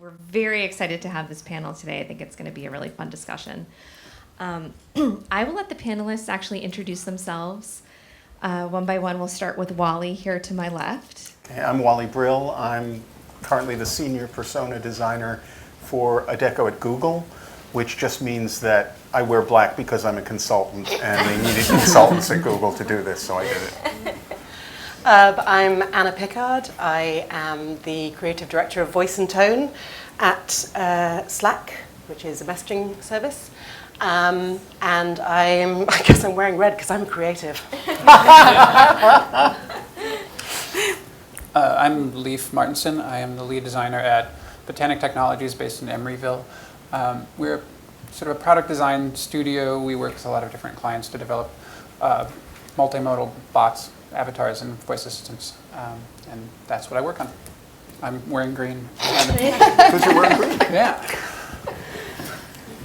We're very excited to have this panel today. I think it's going to be a really fun discussion. I will let the panelists actually introduce themselves. One by one, we'll start with Wally here to my left. Okay, I'm Wally Brill. I'm currently the senior persona designer for Adecco at Google, which just means that I wear black because I'm a consultant, and they needed consultants at Google to do this, so I did it. I'm Anna Pickard. I am the creative director of Voice and Tone at Slack, which is a messaging service. And I guess I'm wearing red because I'm creative. I'm Leif Martinson. I am the lead designer at Botanic Technologies based in Emeryville. We're sort of a product design studio. We work with a lot of different clients to develop multimodal bots, avatars, and voice assistants. And that's what I work on. I'm wearing green. Because you're wearing green. Yeah.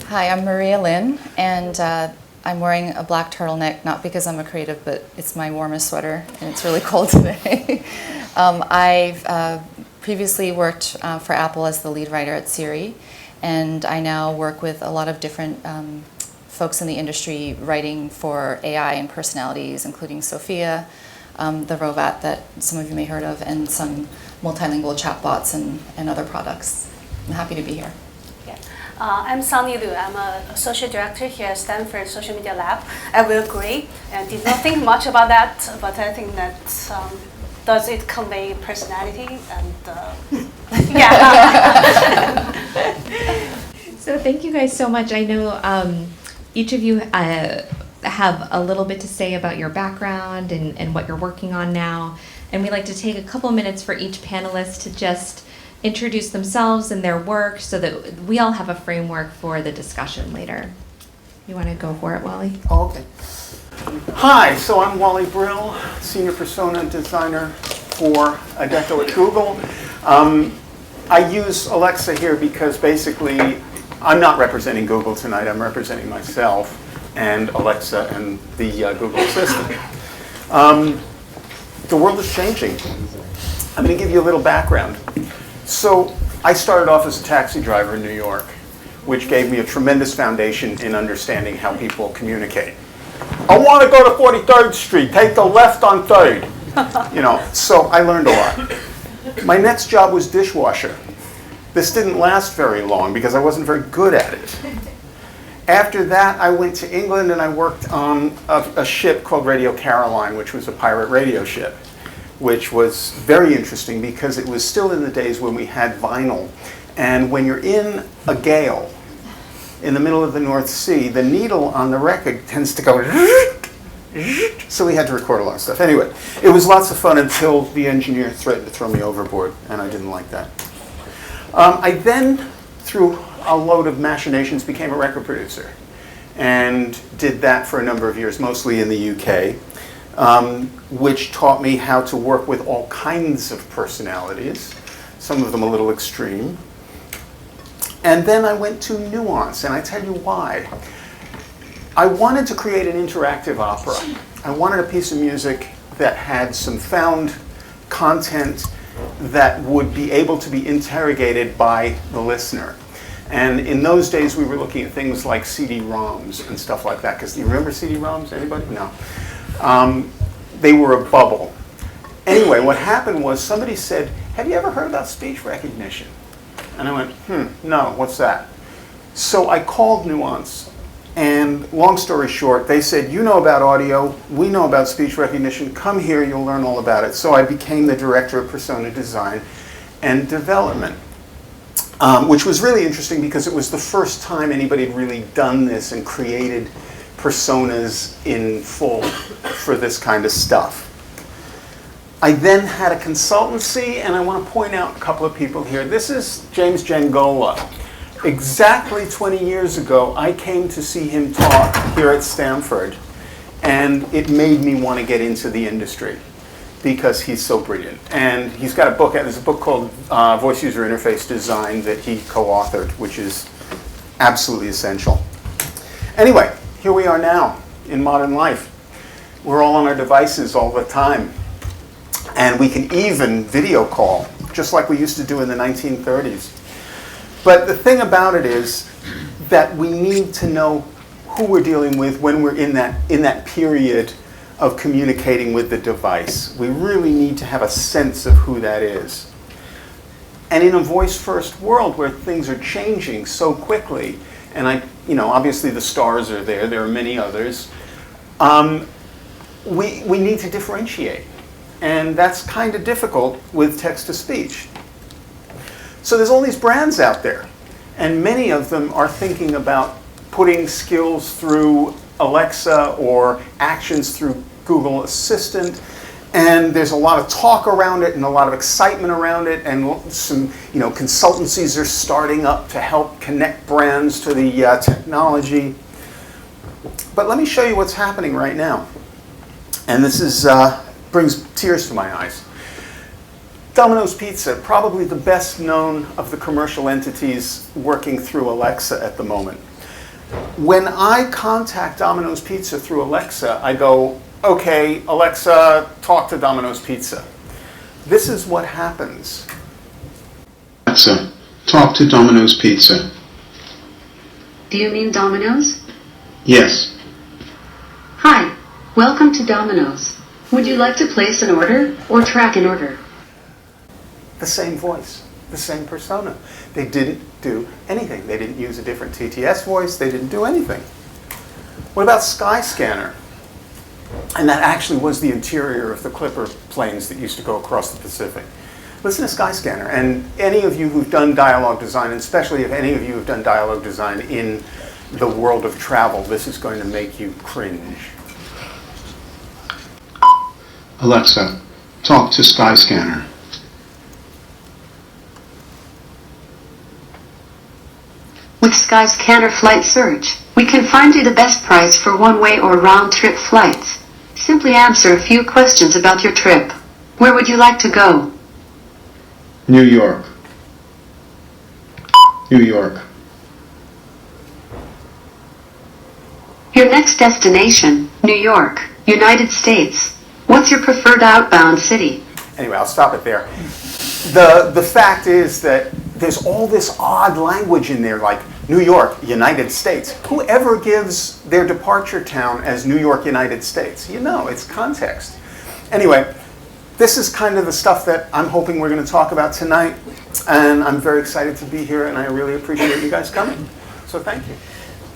Hi, I'm Maria Lynn, and I'm wearing a black turtleneck, not because I'm a creative, but it's my warmest sweater, and it's really cold today. I've previously worked for Apple as the lead writer at Siri, and I now work with a lot of different folks in the industry writing for AI and personalities, including Sophia, the robot that some of you may have heard of, and some multilingual chatbots and other products. I'm happy to be here. I'm Sunny Liu. I'm an associate director here at Stanford Social Media Lab. I will agree, and did not think much about that, but I think that does it convey personality and yeah. So thank you guys so much. I know each of you have a little bit to say about your background and what you're working on now, and we'd like to take a couple minutes for each panelist to just introduce themselves and their work so that we all have a framework for the discussion later. You want to go for it, Wally? Oh, okay. Hi, so I'm Wally Brill, senior persona designer for Adecco at Google. I use Alexa here because basically I'm not representing Google tonight. I'm representing myself and Alexa and the Google Assistant. The world is changing. I'm going to give you a little background. So I started off as a taxi driver in New York, which gave me a tremendous foundation in understanding how people communicate. I want to go to 43rd Street, take the left on 3rd. You know, so I learned a lot. My next job was dishwasher. This didn't last very long because I wasn't very good at it. After that, I went to England and I worked on a ship called Radio Caroline, which was a pirate radio ship, which was very interesting because it was still in the days when we had vinyl. And when you're in a gale in the middle of the North Sea, the needle on the record tends to go, so we had to record a lot of stuff. Anyway, it was lots of fun until the engineer threatened to throw me overboard, and I didn't like that. I then, through a load of machinations, became a record producer and did that for a number of years, mostly in the UK. Which taught me how to work with all kinds of personalities, some of them a little extreme. And then I went to Nuance, and I tell you why. I wanted to create an interactive opera. I wanted a piece of music that had some found content that would be able to be interrogated by the listener. And in those days, we were looking at things like CD-ROMs and stuff like that. Because do you remember CD-ROMs? Anybody? No. They were a bubble. Anyway, what happened was somebody said, have you ever heard about speech recognition? And I went, no, what's that? So I called Nuance, and long story short, they said, you know about audio, we know about speech recognition, come here, you'll learn all about it. So I became the director of persona design and development, which was really interesting because it was the first time anybody had really done this and created personas in full for this kind of stuff. I then had a consultancy, and I want to point out a couple of people here. This is James Jangola. Exactly 20 years ago, I came to see him talk here at Stanford, and it made me want to get into the industry because he's so brilliant. And he's got a book, there's a book called Voice User Interface Design that he co-authored, which is absolutely essential. Anyway, here we are now in modern life. We're all on our devices all the time. And we can even video call, just like we used to do in the 1930s. But the thing about it is that we need to know who we're dealing with when we're in that period of communicating with the device. We really need to have a sense of who that is. And in a voice-first world where things are changing so quickly, and obviously the stars are there are many others, we need to differentiate. And that's kind of difficult with text-to-speech. So there's all these brands out there, and many of them are thinking about putting skills through Alexa or actions through Google Assistant. And there's a lot of talk around it and a lot of excitement around it, and some consultancies are starting up to help connect brands to the technology. But let me show you what's happening right now. And this brings tears to my eyes. Domino's Pizza, probably the best known of the commercial entities working through Alexa at the moment. When I contact Domino's Pizza through Alexa, I go, okay, Alexa, talk to Domino's Pizza. This is what happens. Alexa, talk to Domino's Pizza. Do you mean Domino's? Yes. Hi, welcome to Domino's. Would you like to place an order or track an order? The same voice, the same persona. They didn't do anything. They didn't use a different TTS voice. They didn't do anything. What about Skyscanner? And that actually was the interior of the Clipper planes that used to go across the Pacific. Listen to Skyscanner. And any of you who've done dialogue design, and especially if any of you have done dialogue design in the world of travel, this is going to make you cringe. Alexa, talk to Skyscanner. With Skyscanner Flight Search, we can find you the best price for one-way or round-trip flights. Simply answer a few questions about your trip. Where would you like to go? New York. New York. Your next destination, New York, United States. What's your preferred outbound city? Anyway, I'll stop it there. The fact is that there's all this odd language in there, like New York, United States. Whoever gives their departure town as New York, United States? It's context. Anyway, this is kind of the stuff that I'm hoping we're going to talk about tonight. And I'm very excited to be here, and I really appreciate you guys coming. So thank you.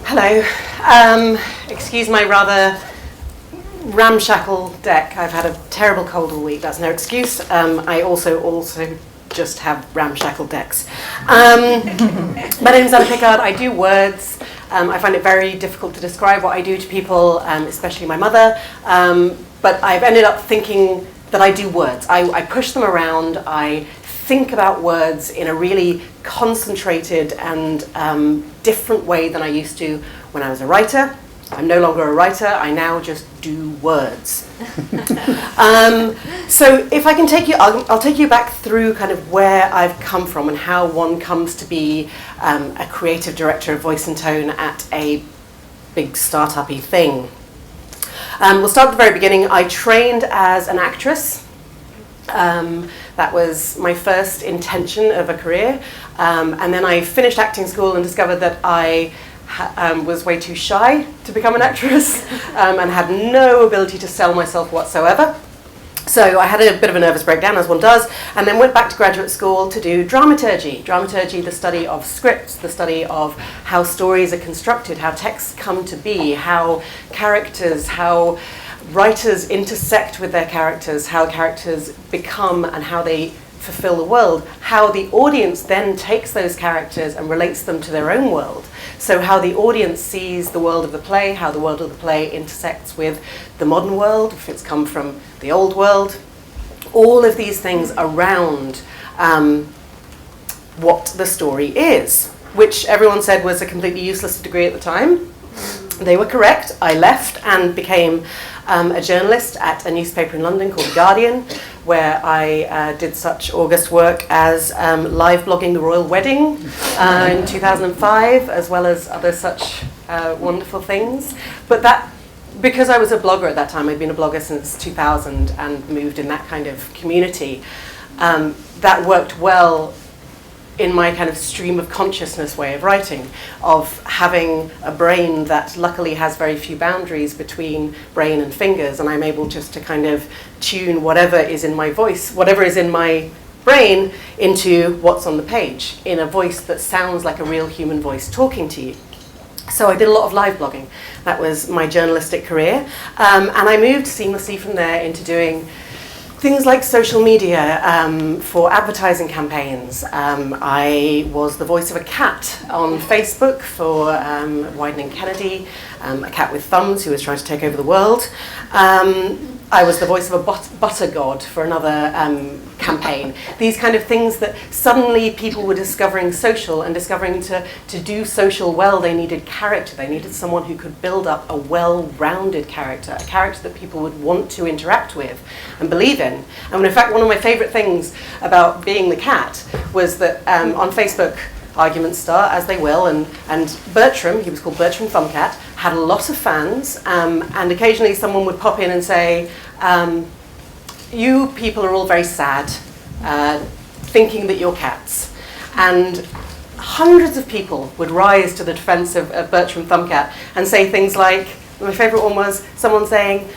Hello. Excuse my rather ramshackle deck. I've had a terrible cold all week. That's no excuse. I also just have ramshackle decks. My name is Anna Pickard. I do words. I find it very difficult to describe what I do to people, especially my mother. But I've ended up thinking that I do words. I push them around. I think about words in a really concentrated and different way than I used to when I was a writer. I'm no longer a writer, I now just do words. So if I can take you, I'll take you back through kind of where I've come from and how one comes to be a creative director of voice and tone at a big startup-y thing. We'll start at the very beginning. I trained as an actress. That was my first intention of a career. And then I finished acting school and discovered that I was way too shy to become an actress and had no ability to sell myself whatsoever. So I had a bit of a nervous breakdown, as one does, and then went back to graduate school to do dramaturgy. Dramaturgy, the study of scripts, the study of how stories are constructed, how texts come to be, how characters, how writers intersect with their characters, how characters become and how they fulfill the world, how the audience then takes those characters and relates them to their own world. So how the audience sees the world of the play, how the world of the play intersects with the modern world, if it's come from the old world. All of these things around what the story is, which everyone said was a completely useless degree at the time. They were correct. I left and became a journalist at a newspaper in London called The Guardian, where I did such august work as live blogging the royal wedding in 2005, as well as other such wonderful things. But that, because I was a blogger at that time, I'd been a blogger since 2000 and moved in that kind of community, that worked well in my kind of stream of consciousness way of writing, of having a brain that luckily has very few boundaries between brain and fingers, and I'm able just to kind of tune whatever is in my voice, whatever is in my brain, into what's on the page in a voice that sounds like a real human voice talking to you. So I did a lot of live blogging. That was my journalistic career. And I moved seamlessly from there into doing things like social media for advertising campaigns. I was the voice of a cat on Facebook for Widening Kennedy, a cat with thumbs who was trying to take over the world. I was the voice of a butter god for another campaign. These kind of things that suddenly people were discovering social and discovering to do social well, they needed character. They needed someone who could build up a well-rounded character, a character that people would want to interact with and believe in. And in fact, one of my favorite things about being the cat was that on Facebook, arguments start, as they will, and Bertram, he was called Bertram Thumbcat, had a lot of fans, and occasionally someone would pop in and say, you people are all very sad, thinking that you're cats. And hundreds of people would rise to the defense of Bertram Thumbcat and say things like, my favorite one was someone saying,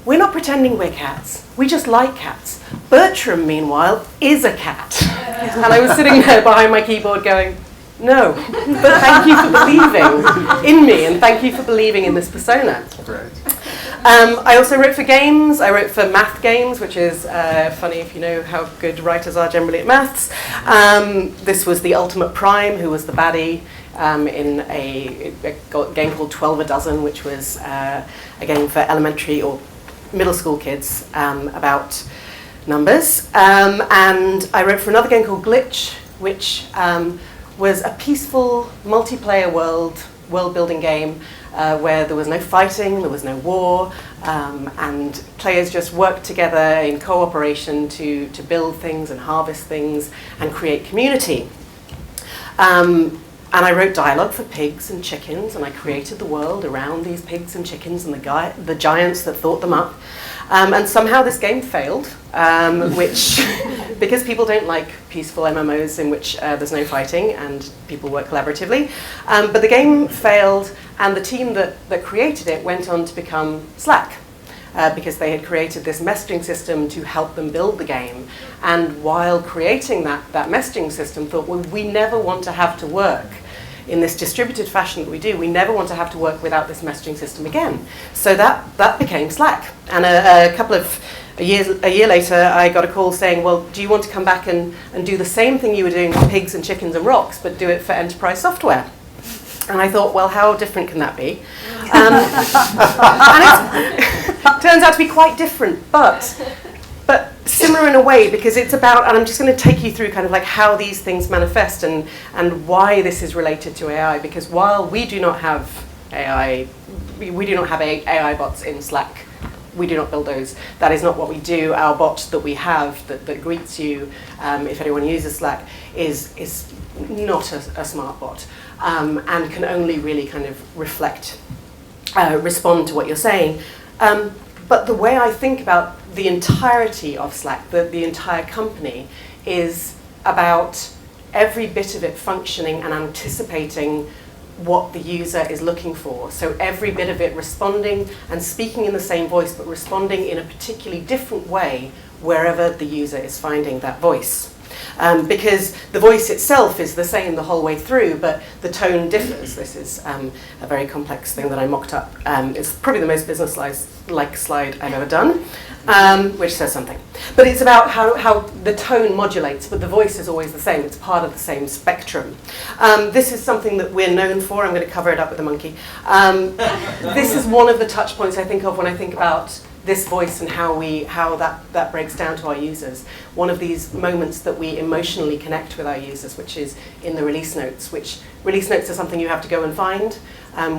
we're not pretending we're cats, we just like cats. Bertram, meanwhile, is a cat. And I was sitting there behind my keyboard going, no, but thank you for believing in me, and thank you for believing in this persona. Right. I also wrote for games. I wrote for math games, which is funny if you know how good writers are generally at maths. This was the Ultimate Prime, who was the baddie in a game called 12 a Dozen, which was a game for elementary or middle school kids about numbers. And I wrote for another game called Glitch, which was a peaceful multiplayer world-building game where there was no fighting, there was no war, and players just worked together in cooperation to build things and harvest things and create community. And I wrote dialogue for pigs and chickens, and I created the world around these pigs and chickens and the giants that thought them up. And somehow this game failed, which, because people don't like peaceful MMOs in which there's no fighting and people work collaboratively. But the game failed, and the team that created it went on to become Slack, because they had created this messaging system to help them build the game. And while creating that messaging system, thought, well, we never want to have to work in this distributed fashion that we do. We never want to have to work without this messaging system again. So that became Slack. And a year later, I got a call saying, well, do you want to come back and do the same thing you were doing for pigs and chickens and rocks, but do it for enterprise software? And I thought, well, how different can that be? And it turns out to be quite different, but similar in a way, because it's about, and I'm just going to take you through kind of like how these things manifest and why this is related to AI, because while we do not have AI, we do not have AI bots in Slack. We do not build those. That is not what we do. Our bot that we have that greets you if anyone uses Slack is not a smart bot and can only really kind of respond to what you're saying. But the way I think about the entirety of Slack, the entire company, is about every bit of it functioning and anticipating what the user is looking for. So every bit of it responding and speaking in the same voice, but responding in a particularly different way wherever the user is finding that voice. Because the voice itself is the same the whole way through, but the tone differs. This is a very complex thing that I mocked up. It's probably the most business-like slide I've ever done, which says something. But it's about how the tone modulates, but the voice is always the same. It's part of the same spectrum. This is something that we're known for. I'm going to cover it up with a monkey. This is one of the touch points I think of when I think about this voice and how that breaks down to our users. One of these moments that we emotionally connect with our users, which is in the release notes, which release notes are something you have to go and find.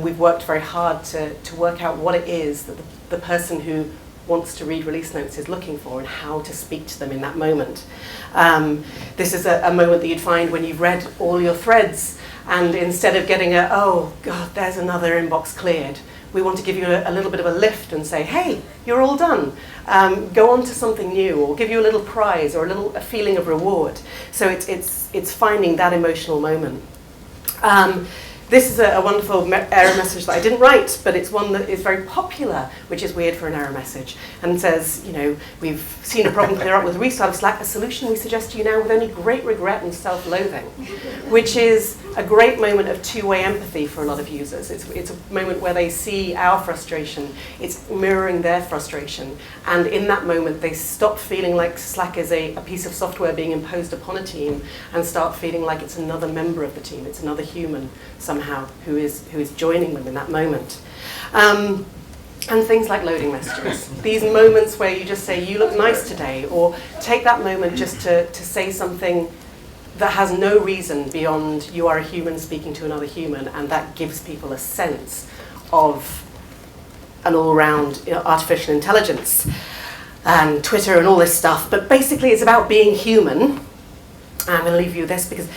We've worked very hard to work out what it is that the person who wants to read release notes is looking for and how to speak to them in that moment. This is a moment that you'd find when you've read all your threads, and instead of getting oh God, there's another inbox cleared, we want to give you a little bit of a lift and say, hey, you're all done. Go on to something new, or give you a little prize or a feeling of reward. So it's finding that emotional moment. This is a wonderful error message that I didn't write, but it's one that is very popular, which is weird for an error message, and says, we've seen a problem clear up with the restart of Slack. A solution we suggest to you now with only great regret and self-loathing, which is a great moment of two-way empathy for a lot of users. It's a moment where they see our frustration, it's mirroring their frustration, and in that moment they stop feeling like Slack is a piece of software being imposed upon a team and start feeling like it's another member of the team, it's another human somehow who is joining them in that moment. And things like loading messages. These moments where you just say, you look nice today, or take that moment just to say something that has no reason beyond you are a human speaking to another human, and that gives people a sense of an all-round artificial intelligence and Twitter and all this stuff. But basically it's about being human. I'm going to leave you with this because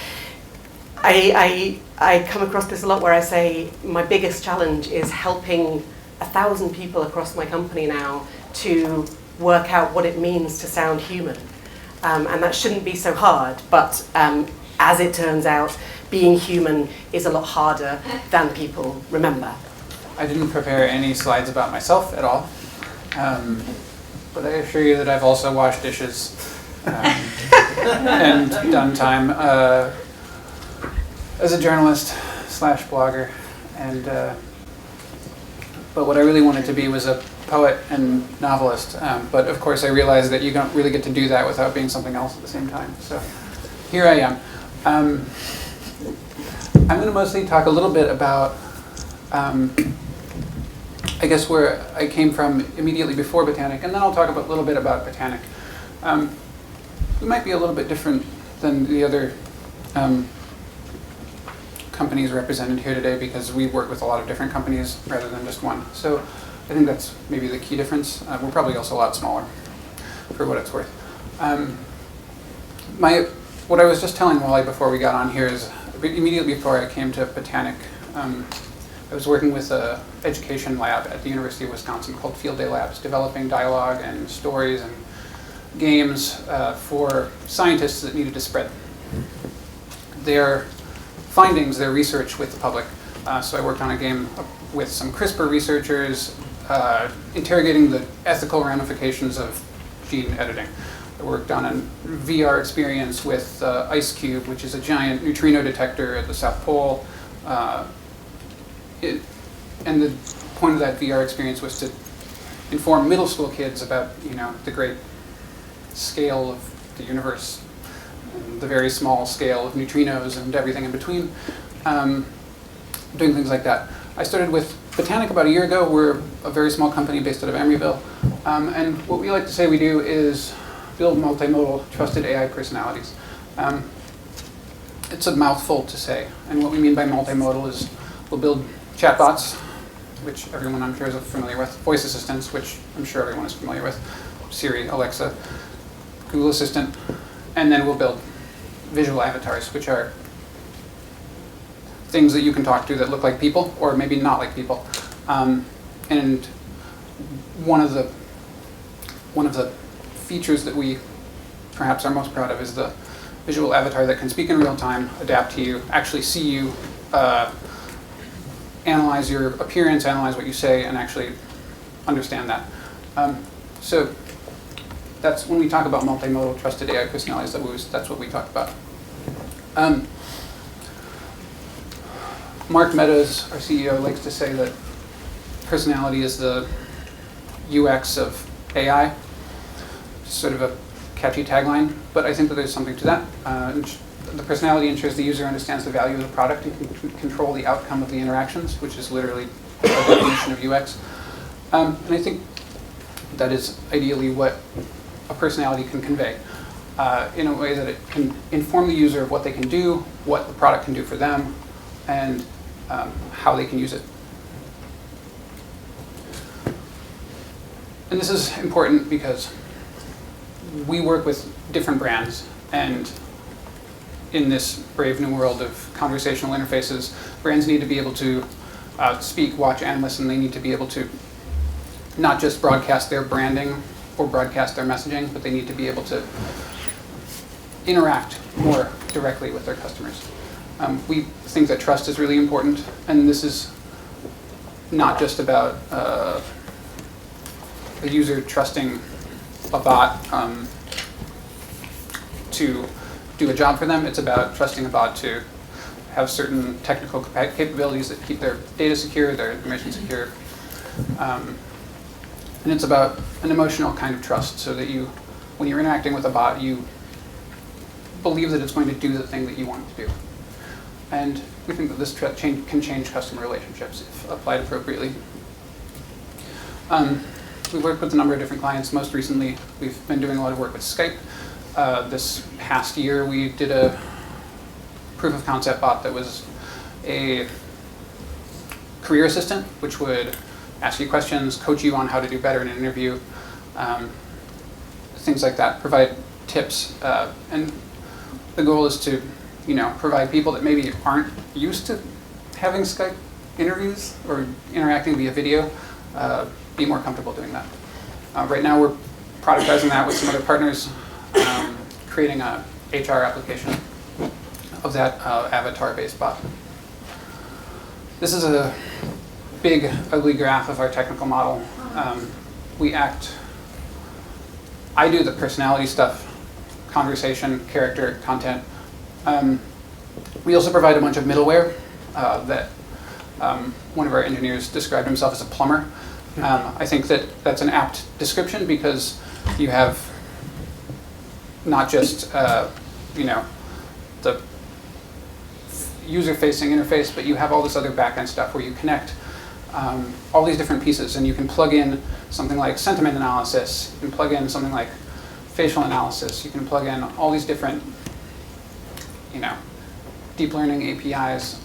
I come across this a lot where I say my biggest challenge is helping 1,000 people across my company now to work out what it means to sound human. And that shouldn't be so hard, but as it turns out, being human is a lot harder than people remember. I didn't prepare any slides about myself at all, but I assure you that I've also washed dishes and done time as a journalist / blogger, and but what I really wanted to be was a poet and novelist, but of course I realized that you don't really get to do that without being something else at the same time. So here I am. I'm going to mostly talk a little bit about, I guess, where I came from immediately before Botanic, and then I'll talk a little bit about Botanic. We might be a little bit different than the other companies represented here today because we work with a lot of different companies rather than just one. So I think that's maybe the key difference. We're probably also a lot smaller, for what it's worth. What I was just telling Wally before we got on here is immediately before I came to Botanic, I was working with an education lab at the University of Wisconsin called Field Day Labs, developing dialogue and stories and games for scientists that needed to spread their findings, their research with the public. So I worked on a game with some CRISPR researchers, interrogating the ethical ramifications of gene editing. I worked on a VR experience with IceCube, which is a giant neutrino detector at the South Pole. And the point of that VR experience was to inform middle school kids about, the great scale of the universe, the very small scale of neutrinos and everything in between, doing things like that. I started with Botanic about a year ago. We're a very small company based out of Emeryville. And what we like to say we do is build multimodal trusted AI personalities. It's a mouthful to say. And what we mean by multimodal is we'll build chatbots, which everyone I'm sure is familiar with, voice assistants, which I'm sure everyone is familiar with, Siri, Alexa, Google Assistant, and then we'll build visual avatars, which are things that you can talk to that look like people, or maybe not like people. And one of the features that we perhaps are most proud of is the visual avatar that can speak in real time, adapt to you, actually see you, analyze your appearance, analyze what you say, and actually understand that. So that's when we talk about multimodal trusted AI personalities, that's what we talk about. Mark Meadows, our CEO, likes to say that personality is the UX of AI. Sort of a catchy tagline, but I think that there's something to that. The personality ensures the user understands the value of the product and can control the outcome of the interactions, which is literally a definition of UX. And I think that is ideally what a personality can convey, in a way that it can inform the user of what they can do, what the product can do for them, and how they can use it. And this is important because we work with different brands, and in this brave new world of conversational interfaces, brands need to be able to speak, watch, and listen. They need to be able to not just broadcast their branding or broadcast their messaging, but they need to be able to interact more directly with their customers. We think that trust is really important, and this is not just about a user trusting a bot to do a job for them. It's about trusting a bot to have certain technical capabilities that keep their data secure, their information secure. And it's about an emotional kind of trust, so that you, when you're interacting with a bot, you believe that it's going to do the thing that you want it to do. And we think that this can change customer relationships if applied appropriately. We've worked with a number of different clients. Most recently, we've been doing a lot of work with Skype. This past year, we did a proof of concept bot that was a career assistant, which would ask you questions, coach you on how to do better in an interview, things like that, provide tips. And the goal is to, provide people that maybe aren't used to having Skype interviews or interacting via video, be more comfortable doing that. Right now we're productizing that with some other partners, creating a HR application of that avatar-based bot. This is a big, ugly graph of our technical model. I do the personality stuff, conversation, character, content. We also provide a bunch of middleware that one of our engineers described himself as a plumber. I think that that's an apt description, because you have not just the user-facing interface, but you have all this other back-end stuff where you connect all these different pieces, and you can plug in something like sentiment analysis, you can plug in something like facial analysis, you can plug in all these different deep learning APIs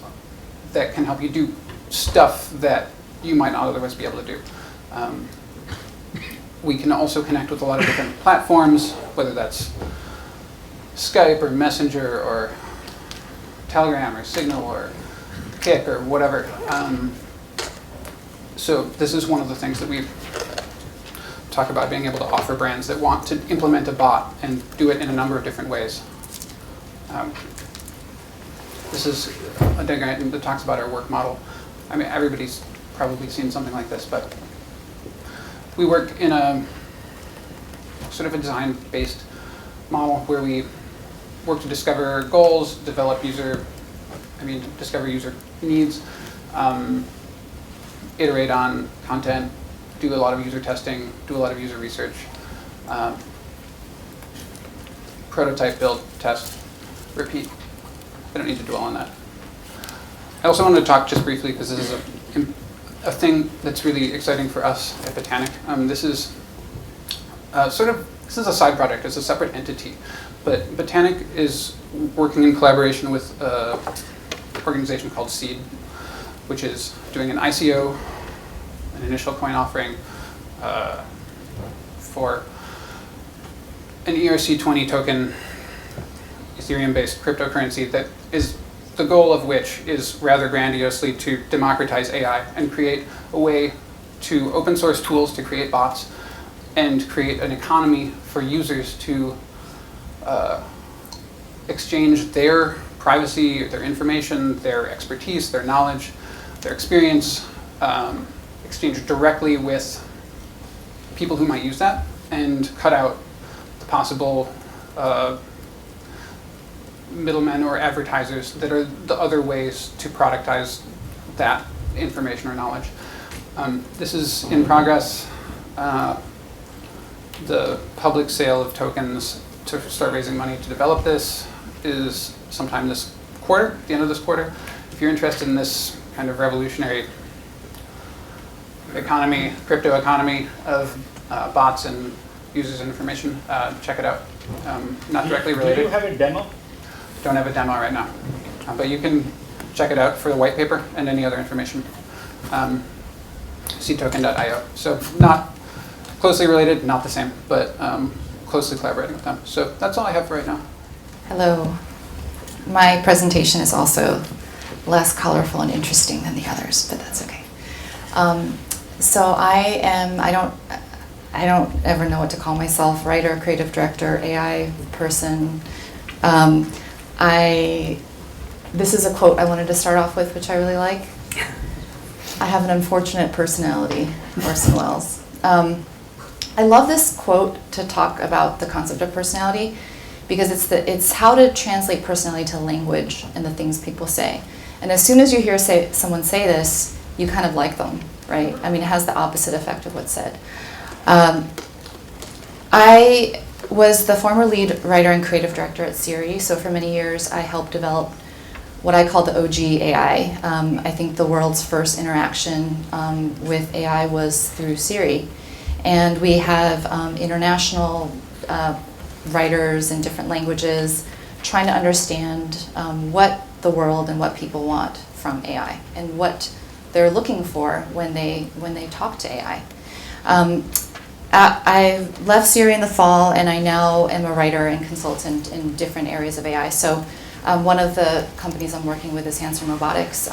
that can help you do stuff that you might not otherwise be able to do. We can also connect with a lot of different platforms, whether that's Skype or Messenger or Telegram or Signal or Kik or whatever. So this is one of the things that we talk about, being able to offer brands that want to implement a bot and do it in a number of different ways. This is a diagram that talks about our work model. I mean, everybody's probably seen something like this, but we work in a sort of a design-based model where we work to discover goals, discover user needs, iterate on content, do a lot of user testing, do a lot of user research, prototype, build, test, repeat. I don't need to dwell on that. I also wanted to talk just briefly, because this is a thing that's really exciting for us at Botanic. This is a side project. It's a separate entity, but Botanic is working in collaboration with an organization called Seed, which is doing an ICO, an initial coin offering, for an ERC20 token, Ethereum-based cryptocurrency that is the goal of which is rather grandiosely to democratize AI and create a way to open source tools to create bots and create an economy for users to exchange their privacy, their information, their expertise, their knowledge, their experience, exchange directly with people who might use that, and cut out the possible middlemen or advertisers that are the other ways to productize that information or knowledge. This is in progress. The public sale of tokens to start raising money to develop this is sometime this quarter, at the end of this quarter. If you're interested in this kind of revolutionary economy, crypto economy of bots and users' information, check it out. Not directly related. Do you have a demo? Don't have a demo right now, but you can check it out for the white paper and any other information. Ctoken.io. So not closely related, not the same, but closely collaborating with them. So that's all I have for right now. Hello. My presentation is also less colorful and interesting than the others, but that's okay. So I don't ever know what to call myself: writer, creative director, AI person. This is a quote I wanted to start off with, which I really like. I have an unfortunate personality, Orson Welles. I love this quote to talk about the concept of personality because it's how to translate personality to language and the things people say. And as soon as you hear someone say this, you kind of like them, right? I mean, it has the opposite effect of what's said. I was the former lead writer and creative director at Siri, so for many years I helped develop what I call the OG AI. I think the world's first interaction with AI was through Siri. And we have international writers in different languages trying to understand what the world and what people want from AI and what they're looking for when they talk to AI. I left Siri in the fall, and I now am a writer and consultant in different areas of AI. So one of the companies I'm working with is Hanson Robotics,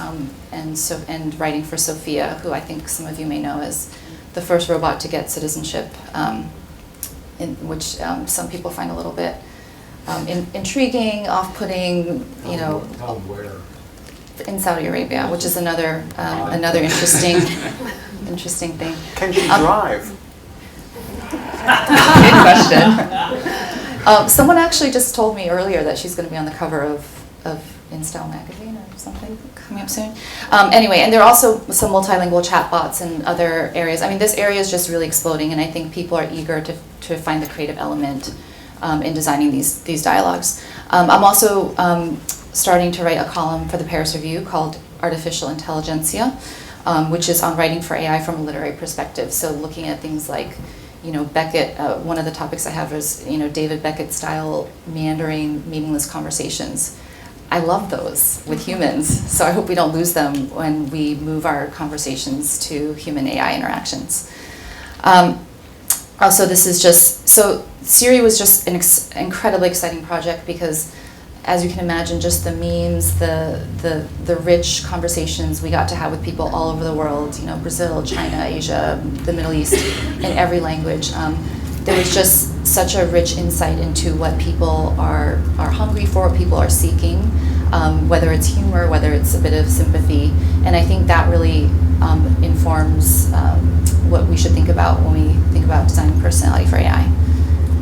and writing for Sophia, who I think some of you may know as the first robot to get citizenship, which some people find a little bit intriguing, off-putting, you know. In Saudi Arabia, which is another interesting thing. Can she drive? Good question. Someone actually just told me earlier that she's going to be on the cover of In Style magazine or something coming up soon. Anyway, and there are also some multilingual chatbots in other areas. I mean, this area is just really exploding, and I think people are eager to find the creative element in designing these dialogues. I'm also starting to write a column for the Paris Review called Artificial Intelligentsia, which is on writing for AI from a literary perspective. So looking at things like, you know, Beckett, one of the topics I have is, you know, David Beckett style meandering, meaningless conversations. I love those with humans, so I hope we don't lose them when we move our conversations to human-AI interactions. Also, Siri was just an incredibly exciting project because, as you can imagine, just the memes, the rich conversations we got to have with people all over the world, you know, Brazil, China, Asia, the Middle East, in every language. There was just such a rich insight into what people are hungry for, what people are seeking, whether it's humor, whether it's a bit of sympathy. And I think that really informs what we should think about when we think about designing personality for AI.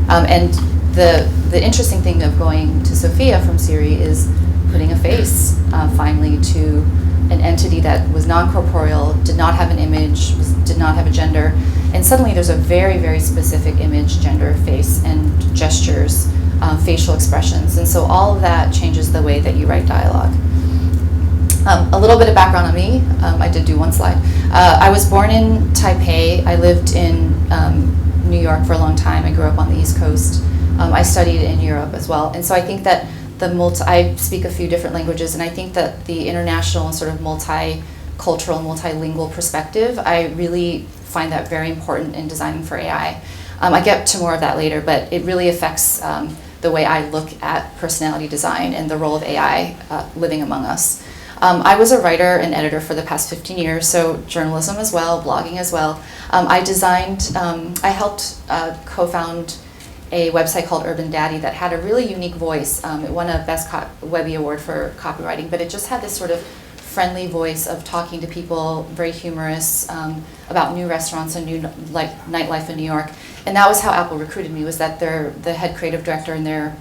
And the interesting thing of going to Sophia from Siri is putting a face finally to an entity that was non-corporeal, did not have an image, did not have a gender, and suddenly there's a very, very specific image, gender, face, and gestures, facial expressions, and so all of that changes the way that you write dialogue. A little bit of background on me. I did do one slide. I was born in Taipei. I lived in New York for a long time. I grew up on the East Coast. I studied in Europe as well, and so I think that I speak a few different languages, and I think that the international and sort of multicultural, multilingual perspective, I really find that very important in designing for AI. I get to more of that later, but it really affects the way I look at personality design and the role of AI living among us. I was a writer and editor for the past 15 years, so journalism as well, blogging as well. I helped co-found a website called Urban Daddy that had a really unique voice. It won a Best Webby Award for copywriting, but it just had this sort of friendly voice of talking to people, very humorous, about new restaurants and new nightlife in New York. And that was how Apple recruited me, was that the head creative director in their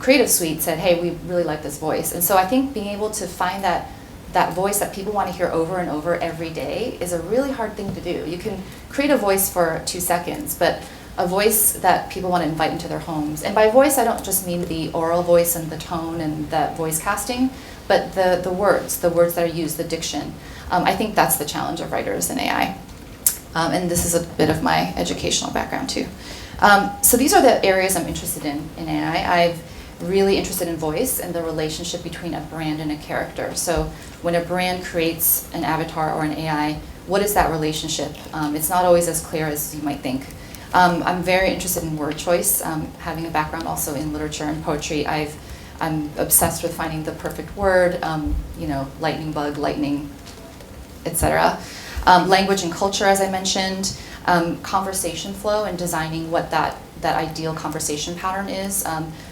creative suite said, hey, we really like this voice. And so I think being able to find that voice that people want to hear over and over every day is a really hard thing to do. You can create a voice for 2 seconds, but a voice that people want to invite into their homes. And by voice, I don't just mean the oral voice and the tone and that voice casting, but the words that are used, the diction. I think that's the challenge of writers in AI. And this is a bit of my educational background too. So these are the areas I'm interested in AI. I'm really interested in voice and the relationship between a brand and a character. So when a brand creates an avatar or an AI, what is that relationship? It's not always as clear as you might think. I'm very interested in word choice, having a background also in literature and poetry. I'm obsessed with finding the perfect word, lightning bug, lightning, etc. Language and culture, as I mentioned. Conversation flow and designing what that ideal conversation pattern is.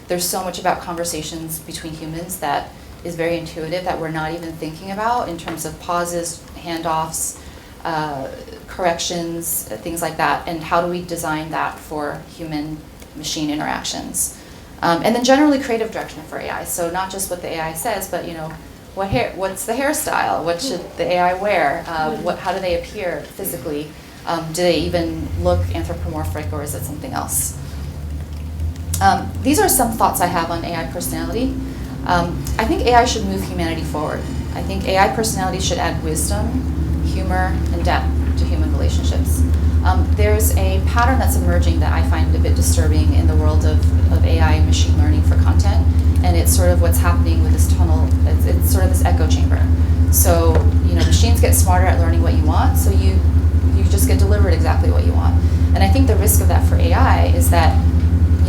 There's so much about conversations between humans that is very intuitive that we're not even thinking about in terms of pauses, handoffs, corrections, things like that, and how do we design that for human-machine interactions. And then generally creative direction for AI. So not just what the AI says, but what's the hairstyle? What should the AI wear? How do they appear physically? Do they even look anthropomorphic, or is it something else? These are some thoughts I have on AI personality. I think AI should move humanity forward. I think AI personality should add wisdom, humor, and depth to human relationships. There's a pattern that's emerging that I find a bit disturbing in the world of AI and machine learning for content, and it's sort of what's happening with this tunnel. It's sort of this echo chamber. So, machines get smarter at learning what you want, so you just get delivered exactly what you want. And I think the risk of that for AI is that,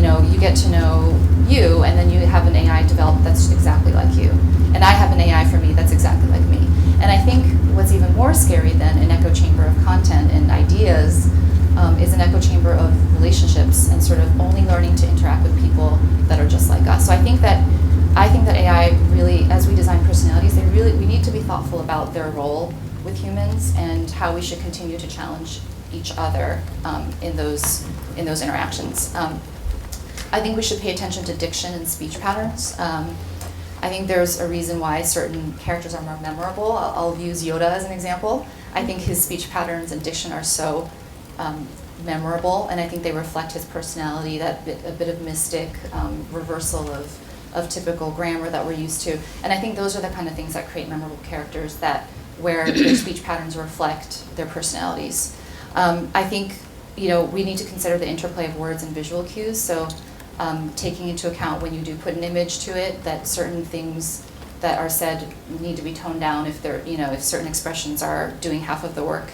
you get to know you, and then you have an AI develop that's exactly like you. And I have an AI for me that's exactly like me. And I think what's even more scary than an echo chamber of content and ideas is an echo chamber of relationships and sort of only learning to interact with people that are just like us. So I think that AI really, as we design personalities, we need to be thoughtful about their role with humans and how we should continue to challenge each other in those interactions. I think we should pay attention to diction and speech patterns. I think there's a reason why certain characters are more memorable. I'll use Yoda as an example. I think his speech patterns and diction are so memorable, and I think they reflect his personality, a bit of mystic reversal of typical grammar that we're used to. And I think those are the kind of things that create memorable characters where their speech patterns reflect their personalities. I think we need to consider the interplay of words and visual cues. So taking into account when you do put an image to it, that certain things that are said need to be toned down if if certain expressions are doing half of the work.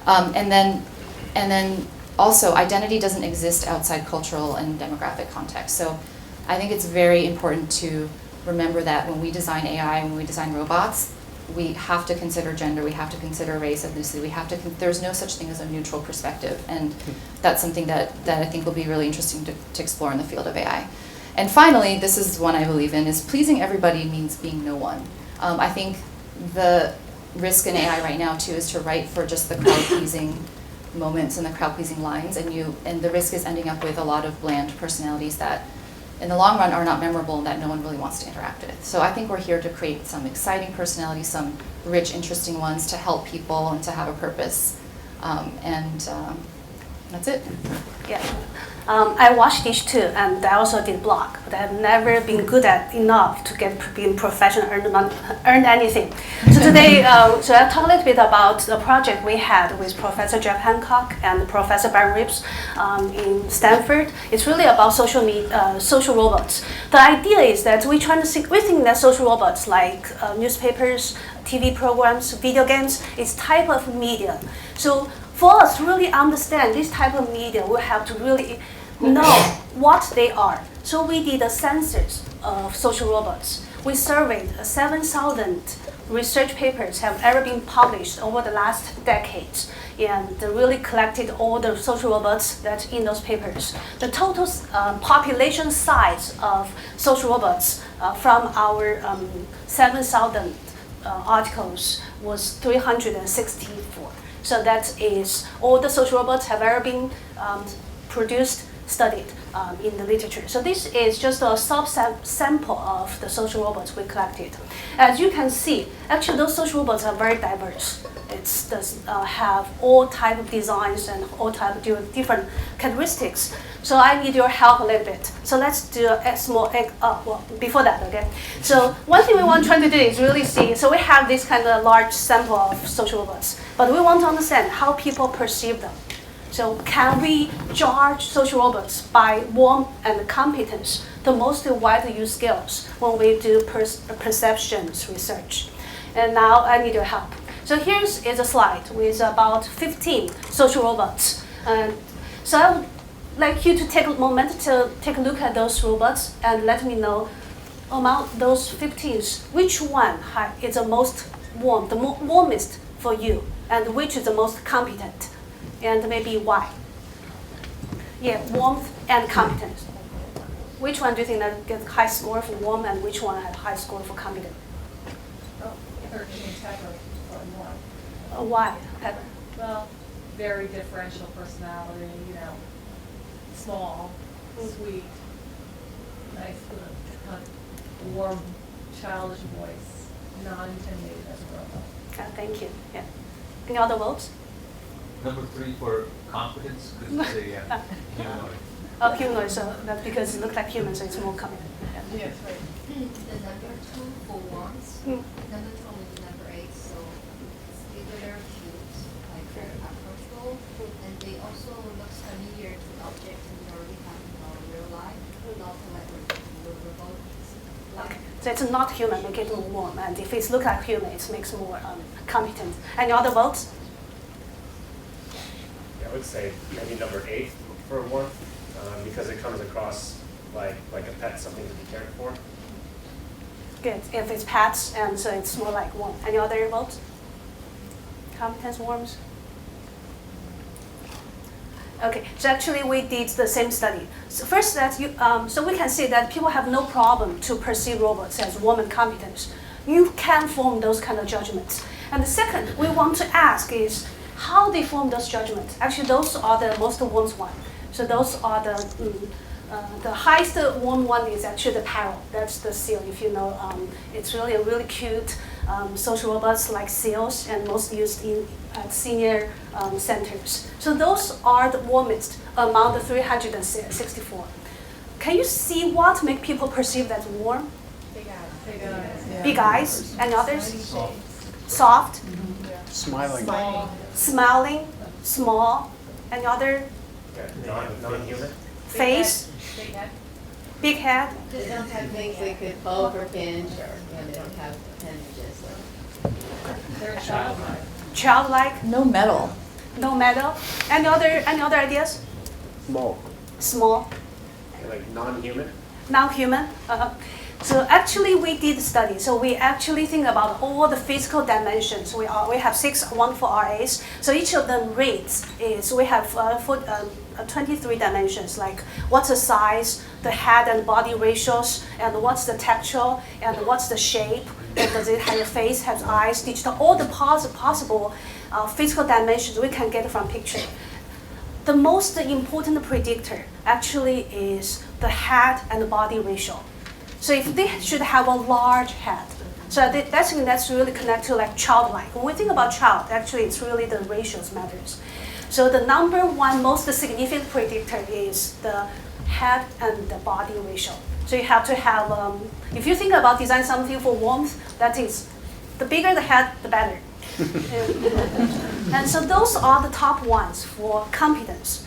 And then also, identity doesn't exist outside cultural and demographic context. So I think it's very important to remember that when we design AI, when we design robots, we have to consider gender, we have to consider race, ethnicity, there's no such thing as a neutral perspective. And that's something that I think will be really interesting to explore in the field of AI. And finally, this is one I believe in, is pleasing everybody means being no one. I think the risk in AI right now too is to write for just the crowd-pleasing moments and the crowd-pleasing lines, and the risk is ending up with a lot of bland personalities that in the long run are not memorable and that no one really wants to interact with. So I think we're here to create some exciting personalities, some rich, interesting ones to help people and to have a purpose. That's it. Yeah. I watched these too, and I also did blog, but I've never been good at enough to being professional, earn anything. So today, so I'll talk a little bit about the project we had with Professor Jeff Hancock and Professor Barry Rips in Stanford. It's really about social robots. The idea is that we think that social robots like newspapers, TV programs, video games, is type of media. So for us to really understand this type of media, we have to really know what they are. So we did a census of social robots. We surveyed 7,000 research papers have ever been published over the last decades, and really collected all the social robots that in those papers. The total population size of social robots from our 7,000 articles was 364. So that is all the social robots have ever been produced, studied in the literature. So this is just a sample of the social robots we collected. As you can see, actually those social robots are very diverse. It does have all type of designs and all type of different characteristics. So I need your help a little bit. So let's do a small, before that, okay? So one thing we want to try to do is really see, so we have this kind of large sample of social robots, but we want to understand how people perceive them. So can we judge social robots by warmth and competence, the most widely used skills when we do perceptions research? And now I need your help. So here is a slide with about 15 social robots. So I would like you to take a moment to take a look at those robots and let me know among those 15, which one is the most warm, the warmest for you, and which is the most competent. and maybe why? Yeah, warmth and competence. Which one do you think that gets high score for warm and which one had high score for competent? 13 Pepper or more. Why, Pepper? Well, very differential personality, you know, small, sweet, nice, kind of warm, childish voice, non-intimidated as a robot. Thank you. Yeah. Any other votes? Number 3 for competence, because it's a humanoid. Oh, humanoid, so that's because it looks like human, so it's more competent. Yeah. Yes, right. The number 2 for warmth, number 2 is number 8, so either they're cute, like very approachable, and they also look familiar to objects in your real life, not like robots. Okay. So it's not human, make it more warm, and if it looks like human, it makes more competent. Any other votes? I would say maybe number 8 for warmth, because it comes across like a pet, something to be cared for. Good. If it's pets, and so it's more like warm. Any other votes? Competence, warmth? Okay, so actually we did the same study. So first that so we can see that people have no problem to perceive robots as warm and competent. You can form those kind of judgments. And the second we want to ask is how they form those judgments. Actually, those are the most warm one. So those are the highest warm one is actually the parrot. That's the seal. If you know, it's really a really cute social robots like seals and most used in senior centers. So those are the warmest among the 364. Can you see what make people perceive that warm? Big eyes. Big eyes. Yeah. Big eyes and others? Soft. Smiling. Smiling, small, and other Non-human. face, Big head. big head. They don't have things they could poke or pinch, or they don't have appendages. They're childlike. Childlike, No metal. no metal. Any other ideas? Small. Small, Like non-human. non-human. So actually we did study. So we actually think about all the physical dimensions. We have 6 wonderful RAs. So each of them rates is we have 23 dimensions, like what's the size, the head and body ratios, and what's the texture, and what's the shape, and does it have a face, has eyes, digital, all the possible physical dimensions we can get from picture. The most important predictor actually is the head and the body ratio. So if they should have a large head, so that's really connected to like childlike. When we think about child, actually it's really the ratios matters. So the number one most significant predictor is the head and the body ratio. So you have to have, if you think about design something for warmth, that is, the bigger the head, the better. And so those are the top ones for competence.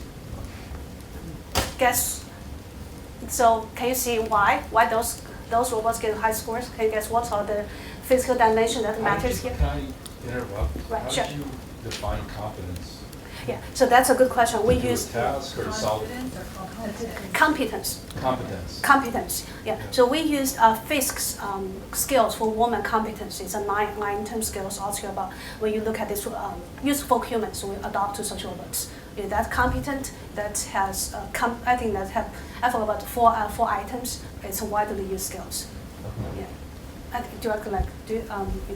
So can you see why those robots get high scores? Can you guess what are the physical dimension that matters here? Can I interrupt? Right, How sure. did you define competence? Yeah, so that's a good question. We To a use task or to solve competence. competence? Competence, yeah. So we used Fisk's skills for woman competence. It's a nine-term skills altogether. About when you look at this useful humans, we adopt to social robots. Yeah, that competent, that has I think that have I forgot about four items. It's a widely used skills. Yeah. I think,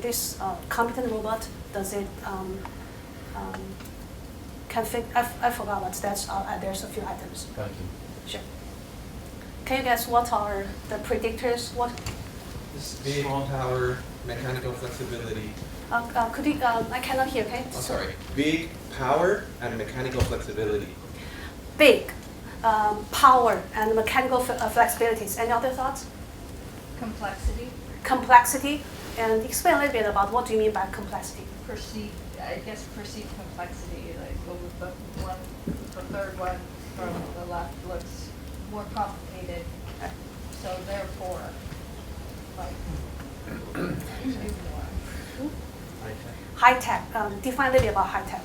this competent robot, does it can fit? I forgot what that's. There's a few items. Thank you. Sure. Can you guess what are the predictors? What? Strong power, mechanical flexibility. Could you? I cannot hear. Okay. Oh, sorry. Big power and mechanical flexibility. Big power and mechanical flexibilities. Any other thoughts? Complexity. Complexity. And explain a little bit about what do you mean by complexity? Perceived complexity. Like the third one from the left looks more complicated. So therefore, like, do more. High tech. Define a little bit about high tech.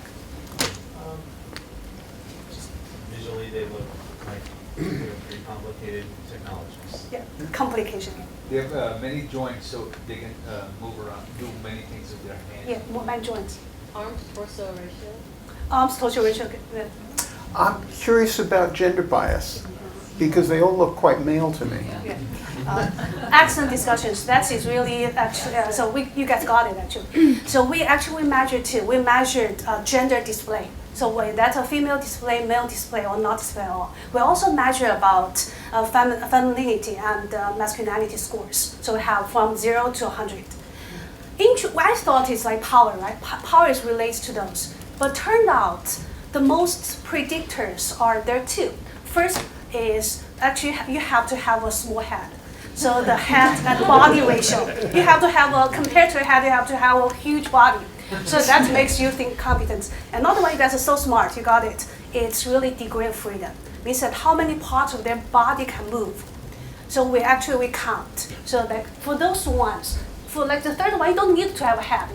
Just visually, they look like they're pretty complicated technologies. Yeah. Complication. They have many joints, so they can move around, do many things with their hands. Yeah. Movement joints. Arm to torso ratio. social racial. I'm curious about gender bias, because they all look quite male to me. Yeah. Excellent discussions. That is really actually, so you guys got it actually. So we actually measured too. We measured gender display. So whether that's a female display, male display, or not display at all. We also measure about femininity and masculinity scores. So we have from 0 to 100. I thought it's like power, right? Power is relates to those. But turned out the most predictors are there too. First is actually you have to have a small head. So the head and body ratio. You have to have compared to a head, you have to have a huge body. So that makes you think competence. And not only that's so smart, you got it. It's really degree of freedom. Means that how many parts of their body can move. So we count. So like for those ones, for like the third one, you don't need to have a head,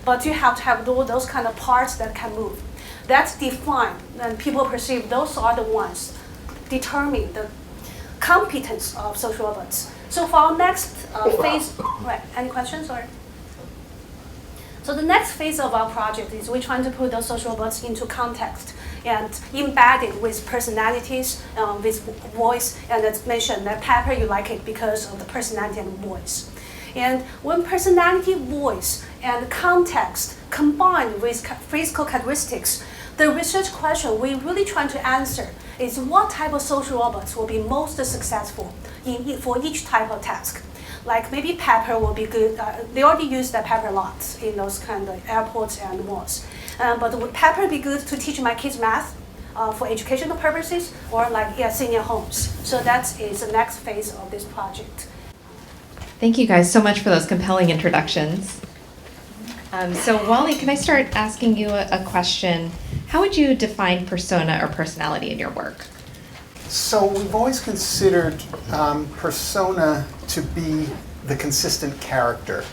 but you have to have those kind of parts that can move. That's defined, and people perceive those are the ones determine the competence of social robots. So for our next phase, right? Any questions or? So the next phase of our project is we're trying to put those social robots into context and embed it with personalities, with voice, and as mentioned, that Pepper, you like it because of the personality and voice. And when personality, voice, and context combined with physical characteristics, the research question we're really trying to answer is what type of social robots will be most successful for each type of task. Like maybe Pepper will be good. They already use the Pepper a lot in those kind of airports and malls. But would Pepper be good to teach my kids math for educational purposes, or like senior homes? So that is the next phase of this project. Thank you guys so much for those compelling introductions. So Wally, can I start asking you a question? How would you define persona or personality in your work? So we've always considered persona to be the consistent character.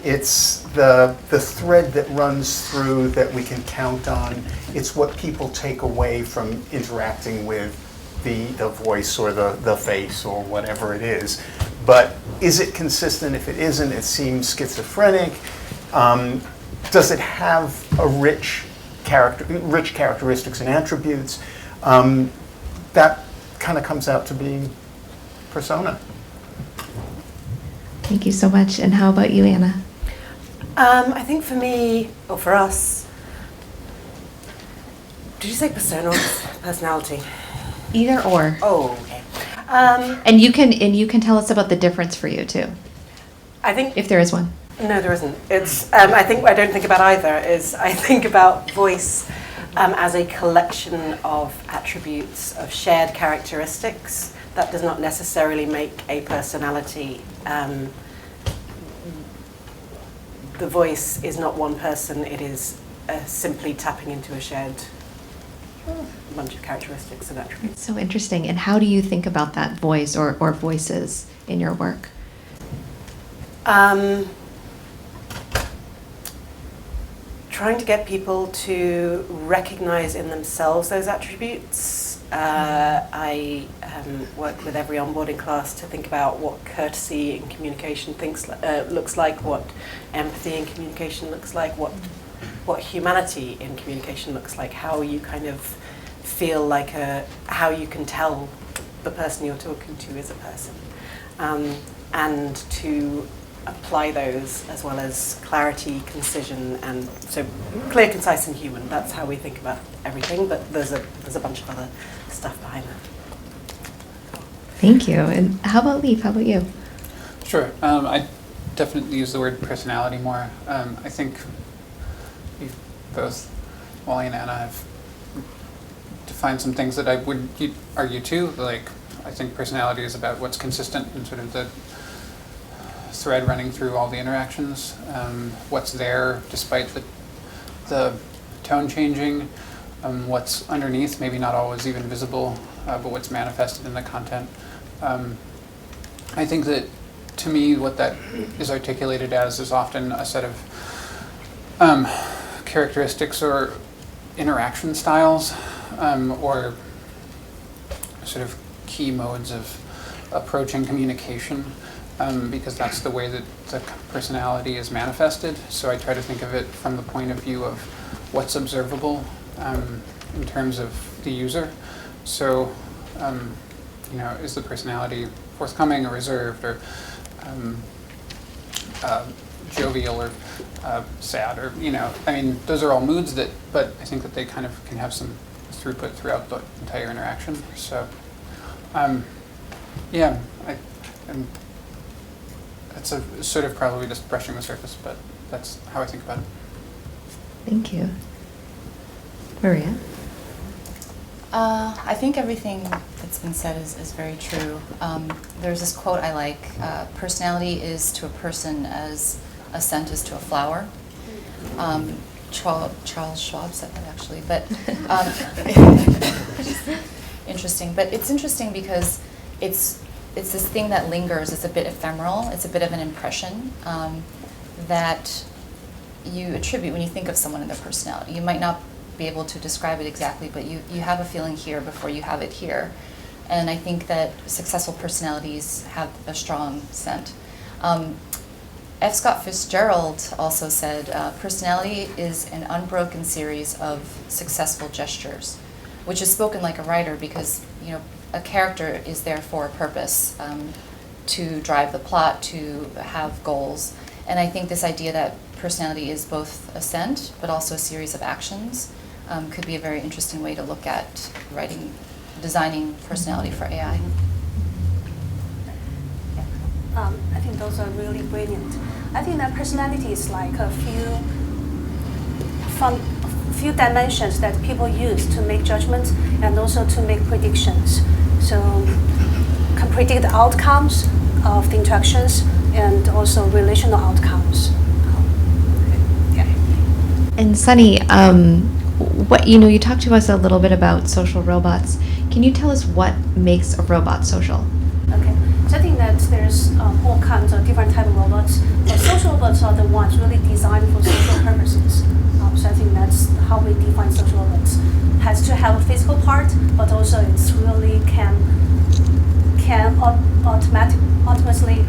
It's the thread that runs through that we can count on. It's what people take away from interacting with the voice or the face or whatever it is. But is it consistent? If it isn't, it seems schizophrenic. Does it have a rich characteristics and attributes? That kind of comes out to being persona. Thank you so much. And how about you, Anna? I think for me, or for us, did you say persona or personality? Either or. Oh, okay. And you can tell us about the difference for you too. I think if there is one. No, there isn't. It's I don't think about either. I think about voice as a collection of attributes of shared characteristics. That does not necessarily make a personality. The voice is not one person. It is simply tapping into a shared bunch of characteristics and attributes. So interesting. And how do you think about that voice or voices in your work? Trying to get people to recognize in themselves those attributes. I work with every onboarding class to think about what courtesy in communication looks like, what empathy in communication looks like, what humanity in communication looks like, how you kind of feel like how you can tell the person you're talking to is a person, and to apply those as well as clarity, concision, and so clear, concise, and human. That's how we think about everything. But there's a bunch of other stuff behind that. Thank you. And how about Leaf? How about you? Sure. I definitely use the word personality more. I think you've both, Wally and Anna, have defined some things that I would argue too. Like, I think personality is about what's consistent and sort of the thread running through all the interactions, what's there despite the tone changing, what's underneath, maybe not always even visible, but what's manifested in the content. I think that, to me, what that is articulated as is often a set of characteristics or interaction styles, or sort of key modes of approaching communication. Because that's the way that the personality is manifested. So I try to think of it from the point of view of what's observable, in terms of the user. So, is the personality forthcoming or reserved or jovial or sad, or those are all moods but I think that they kind of can have some throughput throughout the entire interaction. So, it's a sort of probably just brushing the surface, but that's how I think about it. Thank you. Maria? I think everything that's been said is very true. There's this quote I like, personality is to a person as a scent is to a flower. Charles Schwab said that actually, but interesting. But it's interesting because it's this thing that lingers. It's a bit ephemeral. It's a bit of an impression that you attribute when you think of someone and their personality. You might not be able to describe it exactly, but you have a feeling here before you have it here. And I think that successful personalities have a strong scent. F. Scott Fitzgerald also said, personality is an unbroken series of successful gestures, which is spoken like a writer because, a character is there for a purpose, to drive the plot, to have goals. And I think this idea that personality is both a scent, but also a series of actions, could be a very interesting way to look at designing personality for AI. I think those are really brilliant. I think that personality is like a few dimensions that people use to make judgments and also to make predictions. So can predict the outcomes of the interactions and also relational outcomes. And Sunny, you talked to us a little bit about social robots. Can you tell us what makes a robot social? Okay, so I think that there's all kinds of different type of robots. But social robots are the ones really designed for social purposes. So I think that's how we define social robots. It has to have a physical part, but also it's really can ultimately